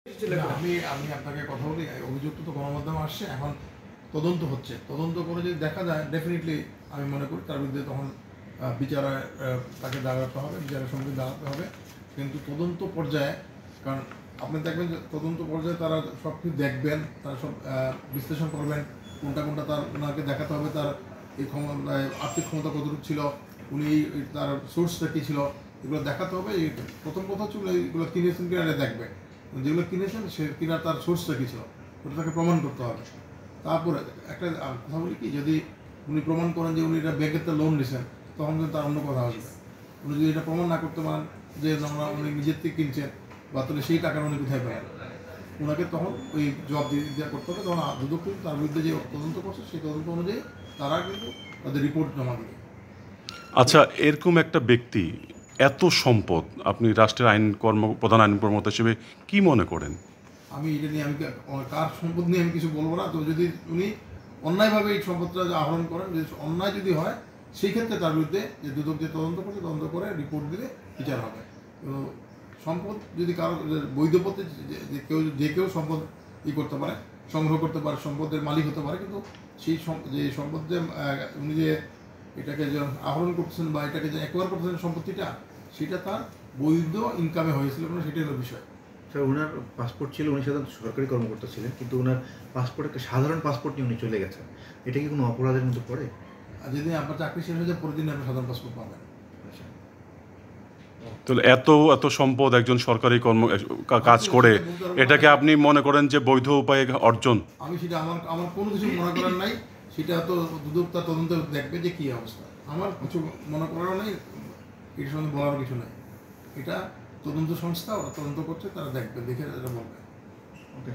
আমি আমি আপনাকে কথা বলি, অভিযুক্ত তো গণমাধ্যমে আসছে, এখন তদন্ত হচ্ছে। তদন্ত করে যদি দেখা যায়, ডেফিনেটলি আমি মনে করি তার বিরুদ্ধে তখন বিচারে তাকে দাঁড়াতে হবে, বিচারের সঙ্গে দাঁড়াতে হবে। কিন্তু তদন্ত পর্যায়ে, কারণ আপনি দেখবেন যে তদন্ত পর্যায়ে তারা সব কিছু দেখবেন, তারা সব বিশ্লেষণ করবেন, কোনটা কোনটা তার ওনাকে দেখাতে হবে, তার এই আর্থিক ক্ষমতা কতটুকু ছিল, উনি তার সোর্সটা কী ছিল, এগুলো দেখাতে হবে। এই প্রথম কথা হচ্ছে এইগুলো কিনেছেন কিনা এটা দেখবে, যেগুলো কিনেছেন সে কিনা তার সোর্সটা কী ছিল ওটা তাকে প্রমাণ করতে হবে। তারপরে একটা কথা বলি কি, যদি উনি প্রমাণ করেন যে উনি এটা ব্যাংকের লোন নিয়েছেন, তখন কিন্তু তার অন্য কথা আসবে। উনি যদি এটা প্রমাণ না করতে পারেন যে আমরা উনি নিজের থেকে কিনছেন, বা তাহলে সেই টাকাটা উনি কোথায় পেলেন, ওনাকে তখন ওই জবাব দিয়ে করতে হবে। তখন দুদক কিন্তু তার বিরুদ্ধে যে তদন্ত করছে সেই তদন্ত অনুযায়ী তারা কিন্তু তাদের রিপোর্ট জমা দেবে। আচ্ছা, এরকম একটা ব্যক্তি, এত সম্পদ, আপনি রাষ্ট্রের প্রধান আইন কর্মকর্তা হিসেবে কি মনে করেন? আমি এটা নিয়ে আমি কার সম্পদ নিয়ে আমি কিছু বলবো না। তো যদি উনি অন্যায়ভাবে এই সম্পদটা আহরণ করেন, যে অন্যায় যদি হয়, সেই ক্ষেত্রে তার বিরুদ্ধে যে দুদক যে তদন্ত করছে, তদন্ত করে রিপোর্ট দিলে বিচার হবে। তো সম্পদ যদি কারো বৈধ পথে যে কেউ সম্পদ করতে পারে, সংগ্রহ করতে পারে, সম্পদের মালিক হতে পারে, কিন্তু সেই যে সম্পদ যে উনি যে এটাকে যে আহরণ করতেছেন বা এটাকে যে অ্যাকোয়ার করতেছেন সম্পত্তিটা, সেটা তার বৈধ ইনকামে হয়েছিল, মানে সেটাই হলো বিষয়। স্যার, ওনার পাসপোর্ট ছিল, উনি সাধারণত সরকারি কর্মকর্তা ছিলেন, কিন্তু ওনার পাসপোর্ট একটা সাধারণ পাসপোর্ট নিয়ে উনি চলে গেছেন। এটা কি কোনো অপরাধের মধ্যে পড়ে? আর যদি আপনার চাকরি শেষ হয়ে যায়, প্রতিদিন আপনি সাধারণ পাসপোর্ট পাবেন। তাহলে এত এত সম্পদ একজন সরকারি কাজ করে, এটাকে আপনি মনে করেন যে বৈধ উপায়ে অর্জন? আমি সেটা আমার কোনো কিছু মনে করার নাই, সেটা তো দুদক তার তদন্ত দেখবে যে কী অবস্থা। আমার কিছু মনে করারও নেই, এটার সঙ্গে বলার কিছু নাই। এটা তদন্ত সংস্থা, ওরা তদন্ত করছে, তারা দেখবে, দেখে এটা বলবে। ওকে।